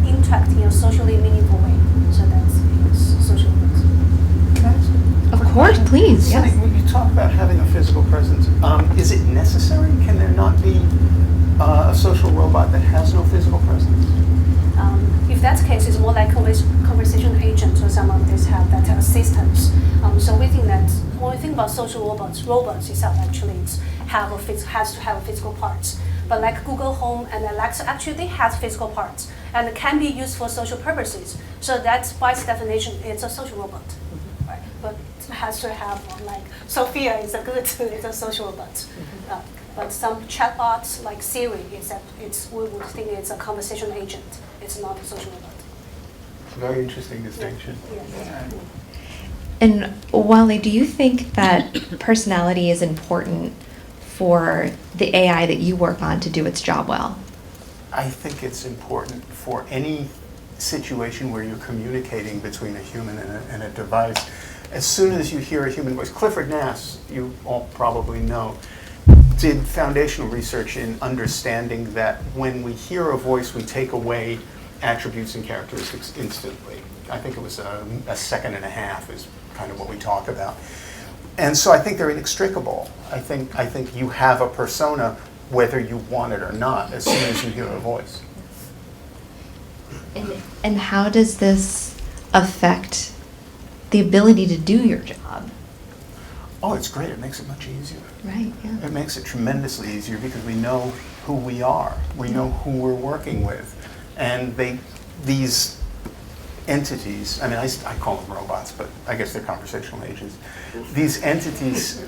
interact in a socially meaningful way. So that's social robots. Of course, please. Sunny, Yes. when you talk about having a physical presence, is it necessary? Can there not be a social robot that has no physical presence? If that's the case, it's more like conversation agents or some of these have that assistants. So we think that when we think about social robots itself actually has to have physical parts. But like Google Home and Alexa, actually they have physical parts and can be used for social purposes. So that's by its definition, it's a social robot. Right? But it has to have like Sophia is a social robot. But some chatbots like Siri, we would think it's a conversation agent. It's not a social robot. Very interesting distinction. Yeah. And Wally, do you think that personality is important for the AI that you work on to do its job well? I think it's important for any situation where you're communicating between a human and a device. As soon as you hear a human voice, Clifford Nass, you all probably know, did foundational research in understanding that when we hear a voice, we take away attributes and characteristics instantly. I think it was a second and a half is kind of what we talk about. And so I think they're inextricable. I think you have a persona whether you want it or not as soon as you hear a voice. And how does this affect the ability to do your job? Oh, it's great. It makes it much easier. Right, yeah. It makes it tremendously easier because we know who we are. We know who we're working with. And these entities, I mean, I call them robots, but I guess they're conversational agents. These entities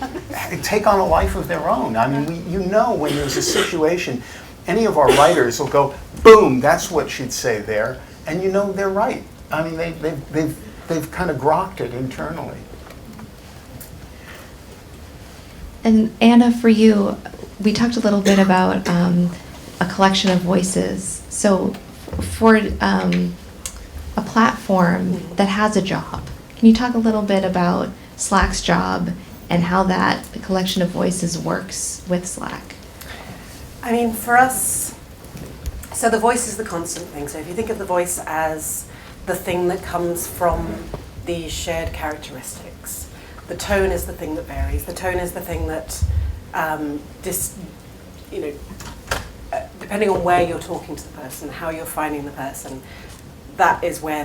take on a life of their own. I mean, when there's a situation, any of our writers will go, boom, that's what she'd say there, and they're right. I mean, they've kind of grokked it internally. And Anna, for you, we talked a little bit about a collection of voices. So for a platform that has a job, can you talk a little bit about Slack's job and how that collection of voices works with Slack? I mean, for us, so the voice is the constant thing. So if you think of the voice as the thing that comes from these shared characteristics, the tone is the thing that varies. The tone is the thing that, depending on where you're talking to the person, how you're finding the person, that is where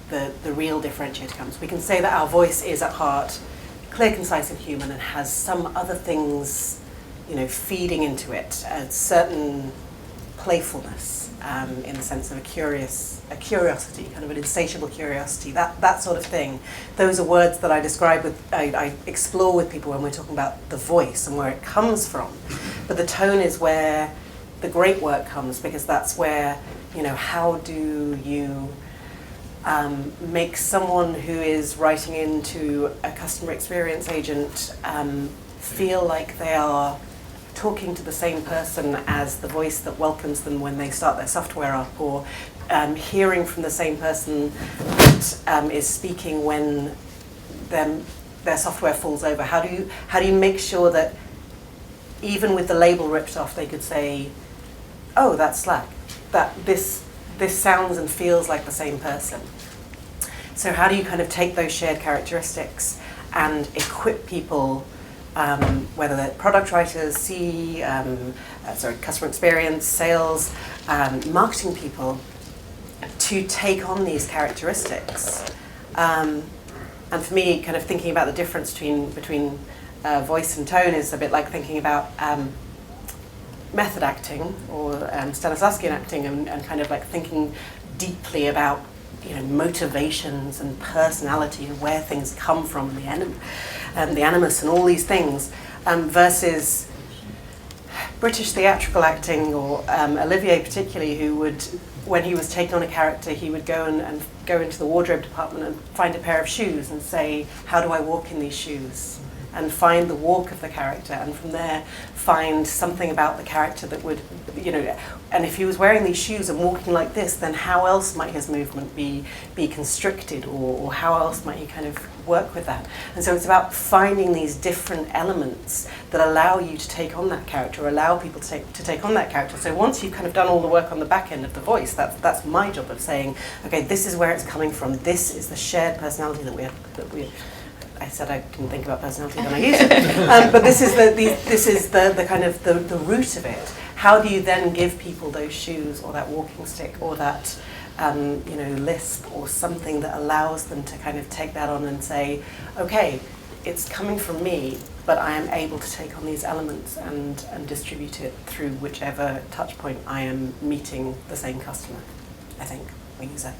the real differentiator comes. We can say that our voice is at heart clear, concise, and human, and has some other things, feeding into it, a certain playfulness, in the sense of a curiosity, kind of an insatiable curiosity, that sort of thing. Those are words that I describe I explore with people when we're talking about the voice and where it comes from. But the tone is where the great work comes, because that's where, how do you make someone who is writing into a customer experience agent feel like they are talking to the same person as the voice that welcomes them when they start their software up, or hearing from the same person that is speaking when their software falls over. How do you make sure that even with the label ripped off, they could say, oh, that's Slack, that this sounds and feels like the same person. So how do you kind of take those shared characteristics and equip people, whether they're product writers, customer experience, sales, marketing people, to take on these characteristics. And for me, kind of thinking about the difference between voice and tone is a bit like thinking about method acting or Stanislavskian acting, and kind of like thinking deeply about motivations and personality and where things come from, and the animus and all these things, versus British theatrical acting, or Olivier particularly, who would, when he was taking on a character, he would go and go into the wardrobe department and find a pair of shoes and say, how do I walk in these shoes? And find the walk of the character, and from there find something about the character that would, and if he was wearing these shoes and walking like this, then how else might his movement be constricted, or how else might he kind of work with that? And so it's about finding these different elements that allow you to take on that character, or allow people to take on that character. So once you've kind of done all the work on the back end of the voice, that's my job of saying, okay, this is where it's coming from. This is the shared personality that we I said I didn't think about personality, then I used it. But this is the kind of the root of it. How do you then give people those shoes, or that walking stick, or that lisp, or something that allows them to kind of take that on and say, okay, it's coming from me, but I am able to take on these elements and distribute it through whichever touch point I am meeting the same customer, I think, we use that.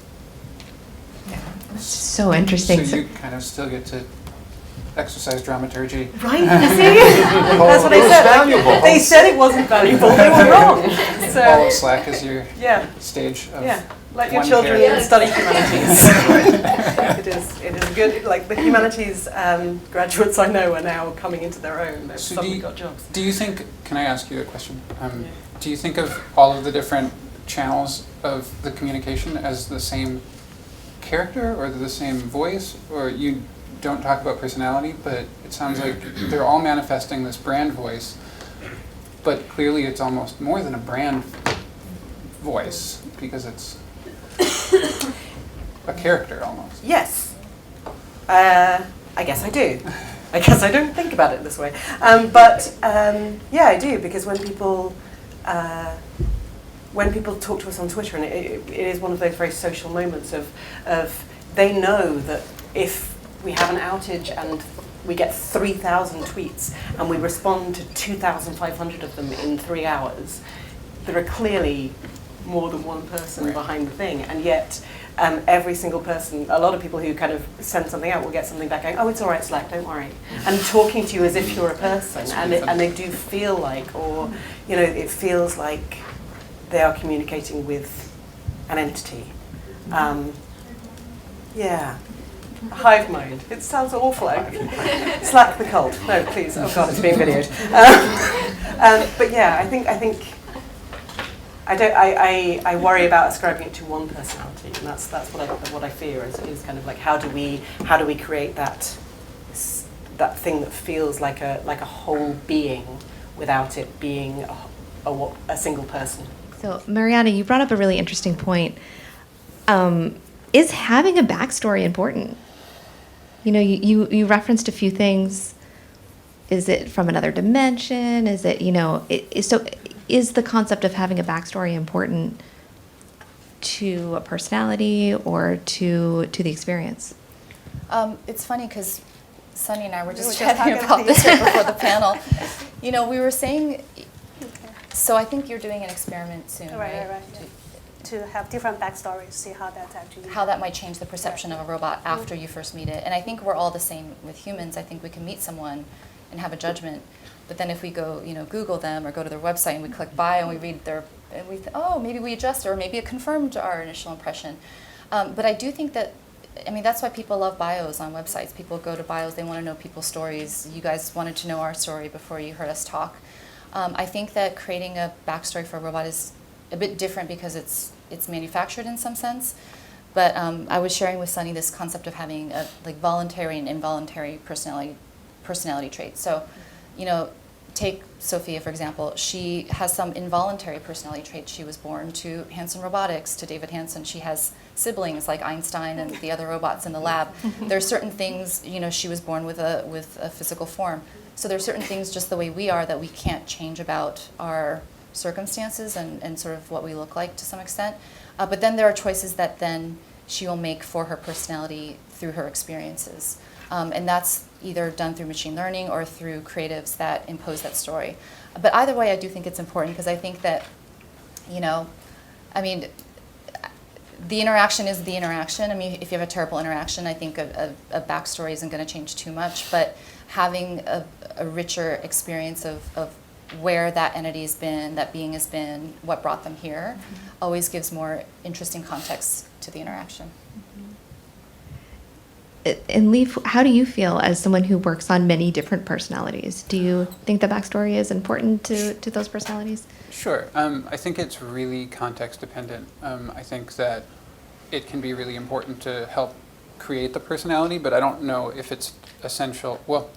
Yeah. That's so interesting. So you kind of still get to exercise dramaturgy. Right, you see? That's what they said. Valuable. They said it wasn't valuable. They were wrong. So, all of Slack is your stage of let your one children character. study humanities. It is good. Like the humanities graduates I know are now coming into their own. They've suddenly got jobs. Do you think, can I ask you a question? Do you think of all of the different channels of the communication as the same character, or the same voice, or you don't talk about personality, but it sounds like they're all manifesting this brand voice, but clearly it's almost more than a brand voice, because it's a character almost. Yes. I guess I do. I guess I don't think about it this way. But I do, because when people talk to us on Twitter, and it is one of those very social moments of they know that if we have an outage and we get 3,000 tweets and we respond to 2,500 of them in 3 hours, there are clearly more than one person behind the thing, and yet every single person, a lot of people who kind of send something out will get something back going, oh, it's all right, Slack, don't worry, and talking to you as if you're a person, and they do feel like, or it feels like they are communicating with an entity. Hive mind. It sounds awful. Slack the cult. No, please. Oh God, it's being videoed. But yeah, I worry about ascribing it to one personality, and that's what I fear is kind of like how do we create that thing that feels like a whole being without it being a single person. So Mariana, you brought up a really interesting point. Is having a backstory important? You know, you referenced a few things. Is it from another dimension? Is it, you know, so is the concept of having a backstory important to a personality or to the experience? It's funny because Sunny and I were We just were just chatting talking about this right about- before the panel. You know, we were saying, so I think you're doing an experiment soon, Right, right? right, right. To have different backstories, see how that's actually. How that might change the perception of a robot after you first meet it. And I think we're all the same with humans. I think we can meet someone and have a judgment, but then if we go, you know, Google them or go to their website and we click bio and we read their, and we oh, maybe we adjust or maybe it confirmed our initial impression. But I do think that, I mean, that's why people love bios on websites. People go to bios, they want to know people's stories. You guys wanted to know our story before you heard us talk. I think that creating a backstory for a robot is a bit different because it's manufactured in some sense. But I was sharing with Sunny this concept of having a, like, voluntary and involuntary personality traits. So, you know, take Sophia, for example. She has some involuntary personality traits. She was born to Hanson Robotics, to David Hanson. She has siblings like Einstein and the other robots in the lab. There are certain things, you know, she was born with a physical form. So there are certain things just the way we are that we can't change about our circumstances and sort of what we look like to some extent. But then there are choices that then she will make for her personality through her experiences. And that's either done through machine learning or through creatives that impose that story. But either way, I do think it's important because I think that, you know, I mean, the interaction is the interaction. I mean, if you have a terrible interaction, I think a backstory isn't going to change too much. But having a richer experience of where that entity has been, that being has been, what brought them here, always gives more interesting context to the interaction. And Leaf, how do you feel as someone who works on many different personalities? Do you think the backstory is important to those personalities? Sure. I think it's really context dependent. I think that it can be really important to help create the personality, but I don't know if it's essential. Well,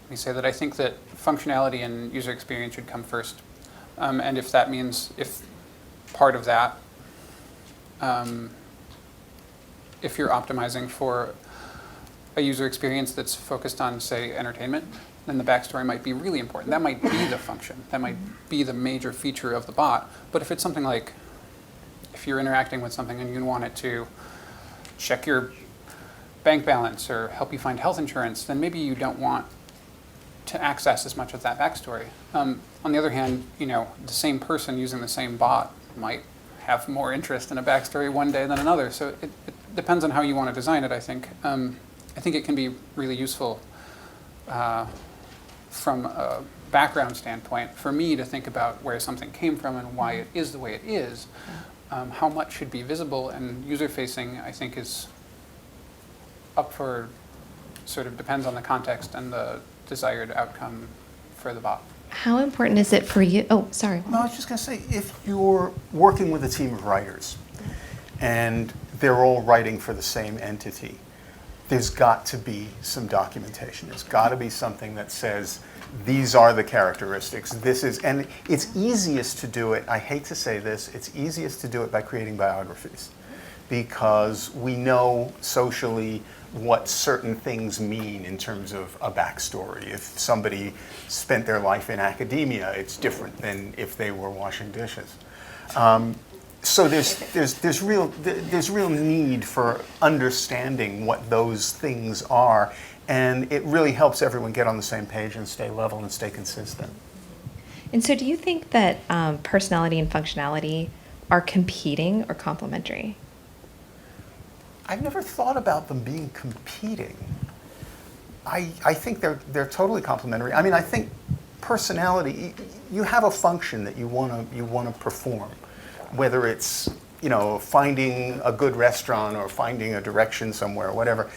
let me say that I think that functionality and user experience should come first. And if that means, if part of that, if you're optimizing for a user experience that's focused on, say, entertainment, then the backstory might be really important. That might be the function. That might be the major feature of the bot. But if it's something like, if you're interacting with something and you want it to check your bank balance or help you find health insurance, then maybe you don't want to access as much of that backstory. On the other hand, you know, the same person using the same bot might have more interest in a backstory one day than another. So it depends on how you want to design it, I think. I think it can be really useful from a background standpoint for me to think about where something came from and why it is the way it is. How much should be visible and user-facing, I think, is up for, sort of depends on the context and the desired outcome for the bot. How important is it for you? Oh, sorry. No, I was just going to say, if you're working with a team of writers and they're all writing for the same entity, there's got to be some documentation. There's got to be something that says, these are the characteristics. This is, and it's easiest to do it, I hate to say this, it's easiest to do it by creating biographies, because we know socially what certain things mean in terms of a backstory. If somebody spent their life in academia, it's different than if they were washing dishes. So there's real need for understanding what those things are, and it really helps everyone get on the same page and stay level and stay consistent. And so do you think that personality and functionality are competing or complementary? I've never thought about them being competing. I think they're totally complementary. I mean, I think personality, you have a function that you want to perform, whether it's, you know, finding a good restaurant or finding a direction somewhere or whatever.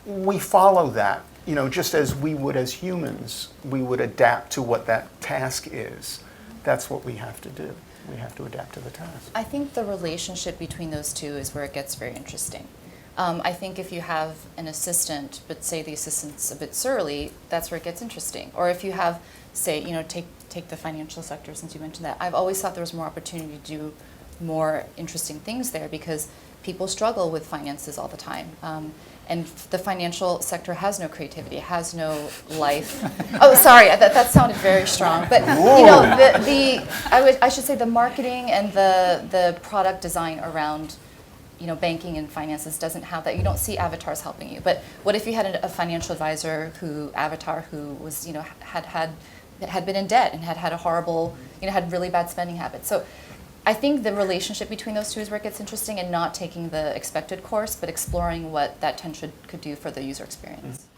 We follow that, you know, just as we would as humans. We would adapt to what that task is. That's what we have to do. We have to adapt to the task. I think the relationship between those two is where it gets very interesting. I think if you have an assistant, but say the assistant's a bit surly, that's where it gets interesting. Or if you have, say, you know, take the financial sector, since you mentioned that. I've always thought there was more opportunity to do more interesting things there, because people struggle with finances all the time. And the financial sector has no creativity, has no life. Oh, sorry, that sounded very strong. But you know, I should say the marketing and the product design around, you know, banking and finances doesn't have that. You don't see avatars helping you. But what if you had a financial advisor who was, you know, had been in debt and had a horrible, you know, had really bad spending habits. So I think the relationship between those two is where it gets interesting, and not taking the expected course, but exploring what that tension could do for the user experience.